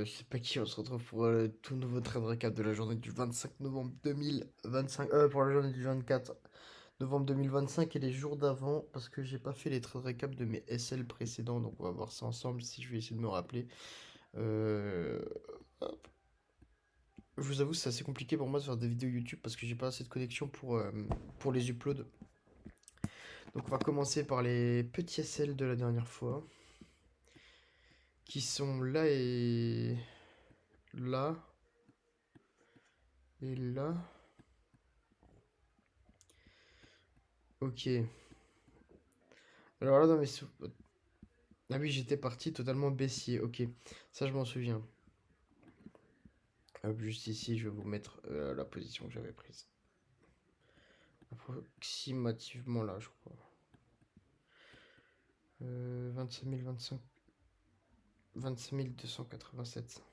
C'est pas qui, on se retrouve pour le tout nouveau trade récap de la journée du 25 novembre 2025, pour la journée du 24 novembre 2025 et les jours d'avant, parce que j'ai pas fait les trades récap de mes SL précédents, donc on va voir ça ensemble si je vais essayer de me rappeler. Euh, hop. Je vous avoue, c'est assez compliqué pour moi de faire des vidéos YouTube parce que j'ai pas assez de connexion pour les uploads. Donc on va commencer par les petits SL de la dernière fois, qui sont là et là et là. Ok. Alors là, dans mes ah oui, j'étais parti totalement baissier. Ok, ça je m'en souviens. Hop, juste ici, je vais vous mettre la position que j'avais prise. Approximativement là, je crois. 25 025... 25 287.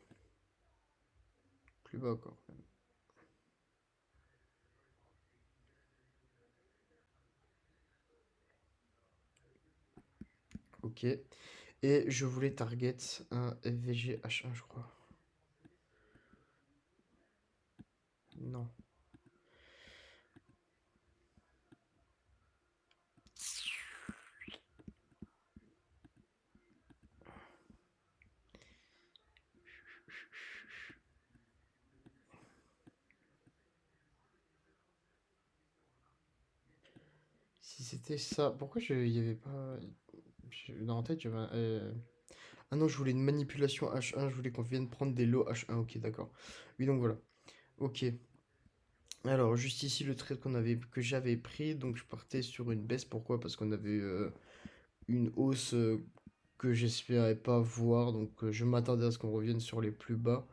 Plus bas encore. Ok. Et je voulais target un FVG H1, je crois. Non. Si c'était ça, pourquoi il y avait pas... Dans la tête, j'avais ah non, je voulais une manipulation H1, je voulais qu'on vienne prendre des lots H1, ok, d'accord. Oui, donc voilà. Ok. Alors, juste ici, le trade que j'avais pris, donc je partais sur une baisse. Pourquoi? Parce qu'on avait une hausse que j'espérais pas voir, donc je m'attendais à ce qu'on revienne sur les plus bas.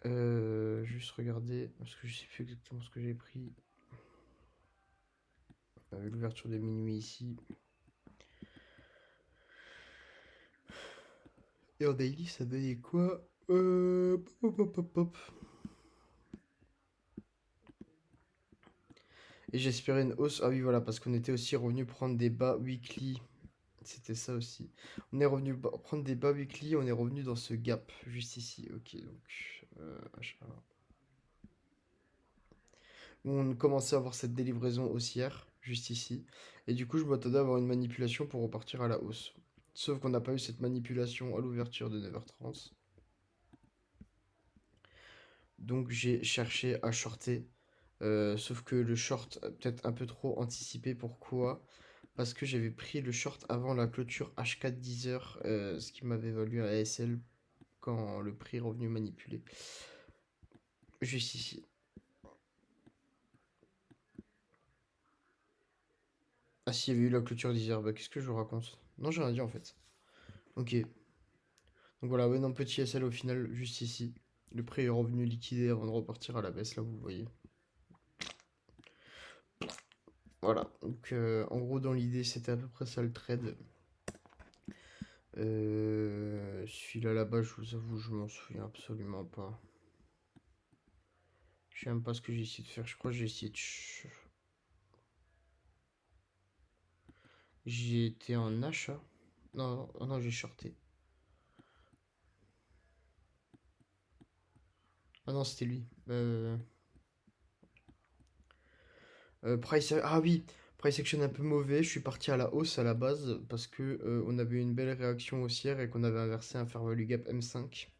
Juste regarder, parce que je sais plus exactement ce que j'ai pris. Avec l'ouverture de minuit ici. Et en daily, ça donnait quoi? Hop, hop, hop, hop. Et j'espérais une hausse. Ah oui, voilà, parce qu'on était aussi revenu prendre des bas weekly. C'était ça aussi. On est revenu prendre des bas weekly, on est revenu dans ce gap juste ici. Ok, donc achat. On commençait à avoir cette délivraison haussière juste ici. Et du coup, je m'attendais à avoir une manipulation pour repartir à la hausse. Sauf qu'on n'a pas eu cette manipulation à l'ouverture de 9h30. Donc j'ai cherché à shorter. Sauf que le short a peut-être un peu trop anticipé. Pourquoi? Parce que j'avais pris le short avant la clôture H4 10h, ce qui m'avait valu un ASL quand le prix est revenu manipulé. Juste ici. Ah si, il y avait eu la clôture 10h, bah qu'est-ce que je vous raconte? Non, j'ai rien dit en fait. Ok. Donc voilà, ouais, non, petit SL au final, juste ici. Le prix est revenu liquidé avant de repartir à la baisse, là, vous voyez. Voilà, donc en gros, dans l'idée, c'était à peu près ça le trade. Celui-là, là-bas, je vous avoue, je m'en souviens absolument pas. Je sais même pas ce que j'ai essayé de faire. Je crois que j'ai essayé de... J'ai été en achat. Non, oh non, j'ai shorté. Ah non, c'était lui. Ah oui, price action un peu mauvais. Je suis parti à la hausse à la base parce que on avait une belle réaction haussière et qu'on avait inversé un fair value gap M5.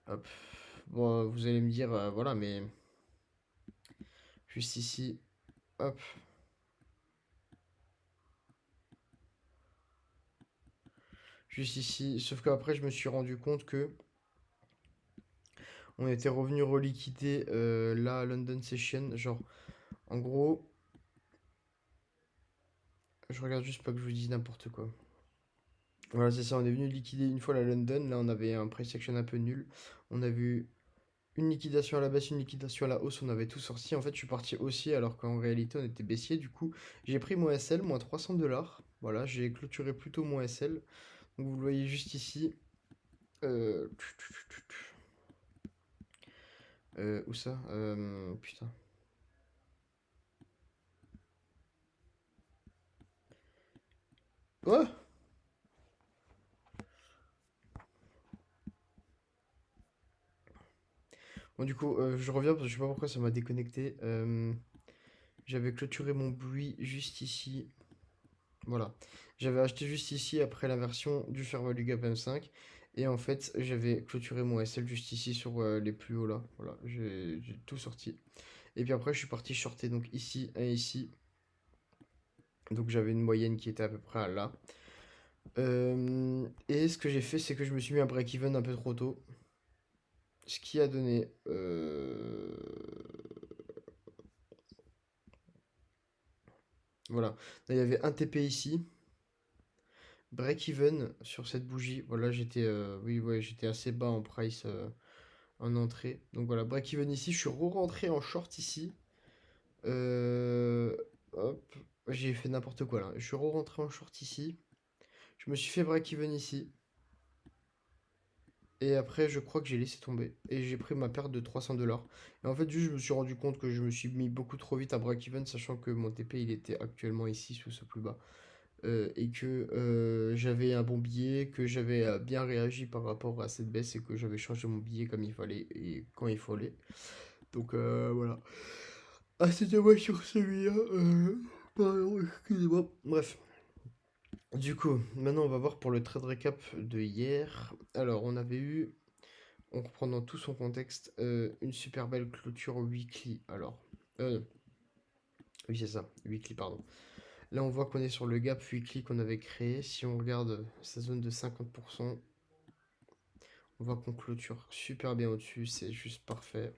Hop. Bon, vous allez me dire, voilà, mais juste ici, hop. Juste ici. Sauf qu'après, je me suis rendu compte que on était revenu reliquider la London Session. Genre, en gros, je regarde juste pas que je vous dise n'importe quoi. Voilà, c'est ça, on est venu liquider une fois la London. Là, on avait un price action un peu nul. On a vu une liquidation à la baisse, une liquidation à la hausse. On avait tout sorti. En fait, je suis parti haussier alors qu'en réalité, on était baissier. Du coup, j'ai pris mon SL, moins 300 $. Voilà, j'ai clôturé plutôt mon SL. Donc, vous le voyez juste ici. Euh... Où ça? Putain. Quoi? Bon, du coup, je reviens parce que je sais pas pourquoi ça m'a déconnecté. J'avais clôturé mon bruit juste ici. Voilà. J'avais acheté juste ici après la version du Fair Value Gap M5. Et en fait, j'avais clôturé mon SL juste ici sur les plus hauts là. Voilà, j'ai tout sorti. Et puis après, je suis parti shorter donc ici et ici. Donc j'avais une moyenne qui était à peu près à là. Et ce que j'ai fait, c'est que je me suis mis un break-even un peu trop tôt. Ce qui a donné... Voilà. Là, il y avait un TP ici. Break-even sur cette bougie. Voilà, j'étais oui, ouais, j'étais assez bas en price en entrée. Donc voilà, break-even ici. Je suis re-rentré en short ici. Euh, Hop. J'ai fait n'importe quoi là. Je suis re-rentré en short ici. Je me suis fait break-even ici. Et après, je crois que j'ai laissé tomber. Et j'ai pris ma perte de 300 $. Et en fait, juste, je me suis rendu compte que je me suis mis beaucoup trop vite à break-even, sachant que mon TP, il était actuellement ici, sous ce plus bas. Et que j'avais un bon billet, que j'avais bien réagi par rapport à cette baisse et que j'avais changé mon billet comme il fallait et quand il fallait. Donc voilà. Ah, c'était moi sur celui-là. Pardon, excusez-moi. Bref. Du coup, maintenant on va voir pour le trade récap de hier. Alors, on avait eu, en reprenant tout son contexte, une super belle clôture weekly. Alors, oui, c'est ça, weekly, pardon. Là, on voit qu'on est sur le gap weekly qu'on avait créé. Si on regarde sa zone de 50%, on voit qu'on clôture super bien au-dessus. C'est juste parfait.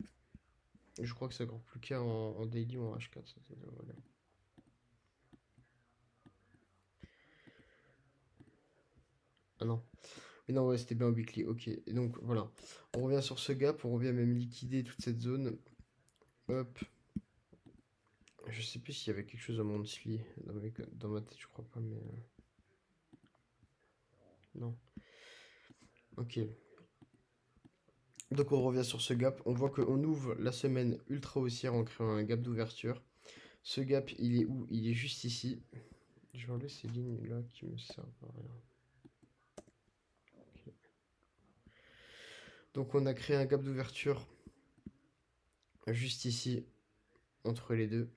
Je crois que c'est encore plus qu'à en daily ou en H4. Voilà. Ah non. Mais non, ouais, c'était bien au weekly. Ok. Et donc, voilà. On revient sur ce gap. On revient même liquider toute cette zone. Hop. Je sais plus s'il y avait quelque chose à monthly dans ma tête, je crois pas, mais non. Ok. Donc on revient sur ce gap. On voit qu'on ouvre la semaine ultra haussière en créant un gap d'ouverture. Ce gap, il est où? Il est juste ici. Je vais enlever ces lignes là qui me servent à rien. Ok. Donc on a créé un gap d'ouverture juste ici, entre les deux.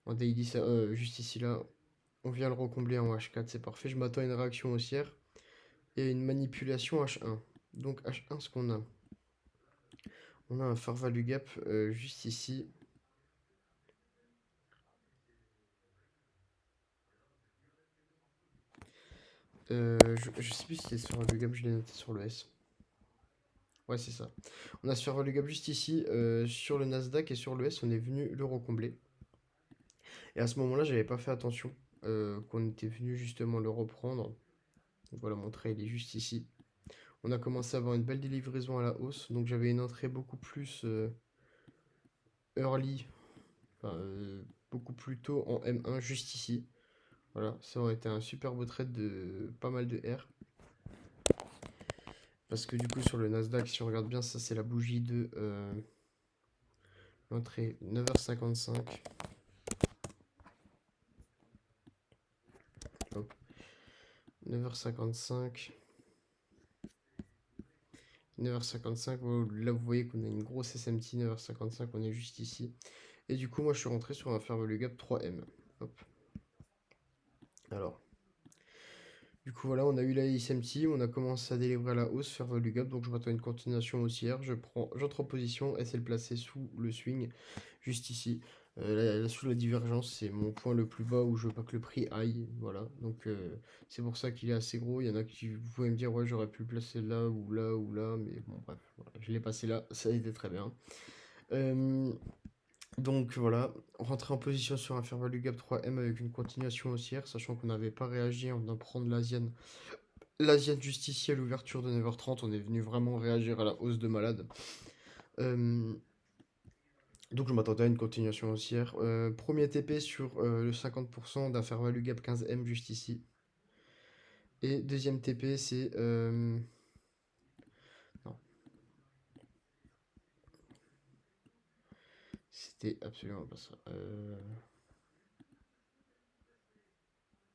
En daily, juste ici là. On vient le recombler en H4, c'est parfait. Je m'attends à une réaction haussière et une manipulation H1. Donc H1, ce qu'on a. On a un fair value gap juste ici. Je sais plus si c'est sur le gap, je l'ai noté sur le S. Ouais, c'est ça. On a ce fair value gap juste ici. Sur le Nasdaq et sur le S, on est venu le recombler. Et à ce moment-là, j'avais pas fait attention qu'on était venu justement le reprendre. Donc voilà, mon trade est juste ici. On a commencé à avoir une belle livraison à la hausse. Donc j'avais une entrée beaucoup plus early, enfin, beaucoup plus tôt en M1 juste ici. Voilà, ça aurait été un super beau trade de pas mal de R. Parce que du coup, sur le Nasdaq, si on regarde bien, ça c'est la bougie de l'entrée 9h55. Hop, 9h55. 9h55, là vous voyez qu'on a une grosse SMT, 9h55, on est juste ici. Et du coup, moi je suis rentré sur un fair value gap 3M. Hop. Alors, du coup, voilà, on a eu la SMT, on a commencé à délivrer à la hausse, fair value gap, donc je m'attends à une continuation haussière. J'entre en position, SL placé sous le swing, juste ici. Là, sous la divergence, c'est mon point le plus bas où je veux pas que le prix aille. Voilà, donc c'est pour ça qu'il est assez gros. Il y en a qui vous pouvez me dire, ouais, j'aurais pu le placer là ou là ou là, mais bon, bref, voilà, je l'ai passé là, ça a été très bien. Euh, donc voilà, rentrer en position sur un fair value gap 3M avec une continuation haussière, sachant qu'on n'avait pas réagi en venant prendre l'Asian Justicia à l'ouverture de 9h30, on est venu vraiment réagir à la hausse de malade. Euh, donc je m'attendais à une continuation haussière. Premier TP sur le 50% d'un fair value gap 15M juste ici. Et deuxième TP c'est... non, c'était absolument pas ça.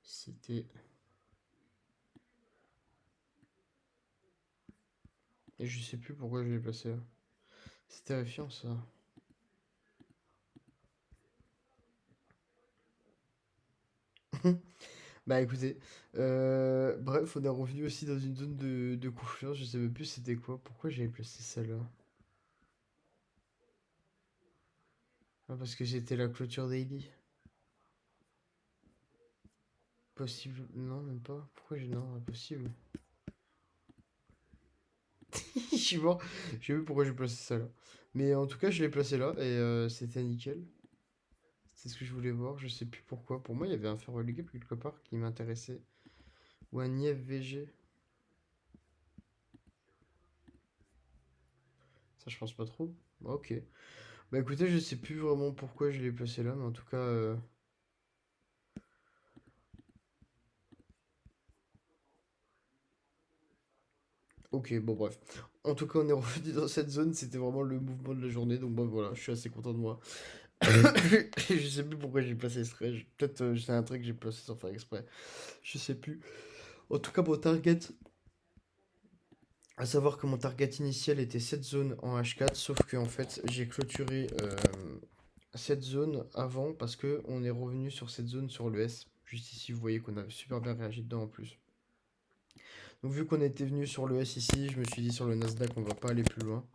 C'était... Et je sais plus pourquoi je l'ai placé là. C'est terrifiant ça. Bah écoutez, bref, on est revenu aussi dans une zone de confiance, je sais même plus c'était quoi, pourquoi j'avais placé celle-là? Ah, parce que c'était la clôture daily. Possible, non, même pas. Pourquoi j'ai, non, impossible. Je suis mort, je sais plus pourquoi j'ai placé ça là. Mais en tout cas, je l'ai placé là et c'était nickel. C'est ce que je voulais voir, je sais plus pourquoi. Pour moi, il y avait un fer reliqué quelque part qui m'intéressait. Ou un IFVG. Ça, je pense pas trop. Ok. Bah écoutez, je sais plus vraiment pourquoi je l'ai placé là, mais en tout cas, ok, bon bref. En tout cas, on est revenu dans cette zone, c'était vraiment le mouvement de la journée, donc bah voilà, je suis assez content de moi. Je sais plus pourquoi j'ai placé ce rage. Peut-être c'est un truc que j'ai placé sans faire exprès. Je sais plus. En tout cas, mon target, à savoir que mon target initial était cette zone en H4, sauf que en fait, j'ai clôturé cette zone avant parce que on est revenu sur cette zone sur le S. Juste ici, vous voyez qu'on a super bien réagi dedans en plus. Donc vu qu'on était venu sur le S ici, je me suis dit sur le Nasdaq, on va pas aller plus loin.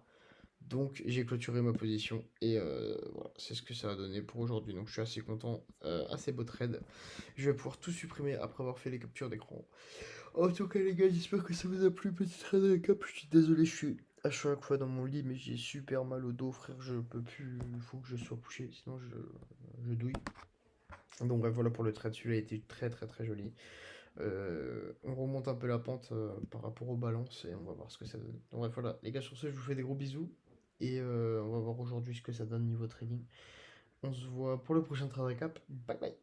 Donc j'ai clôturé ma position et voilà, c'est ce que ça a donné pour aujourd'hui. Donc je suis assez content, assez beau trade. Je vais pouvoir tout supprimer après avoir fait les captures d'écran. En tout cas les gars, j'espère que ça vous a plu, petit trade récap. Je suis désolé, je suis à chaque fois dans mon lit, mais j'ai super mal au dos, frère. Je peux plus, il faut que je sois couché, sinon je douille. Donc bref, voilà pour le trade, celui-là a été très très très joli. On remonte un peu la pente par rapport aux balances et on va voir ce que ça donne. Donc bref, voilà, les gars, sur ce, je vous fais des gros bisous et on va voir aujourd'hui ce que ça donne niveau trading. On se voit pour le prochain trade récap. Bye bye.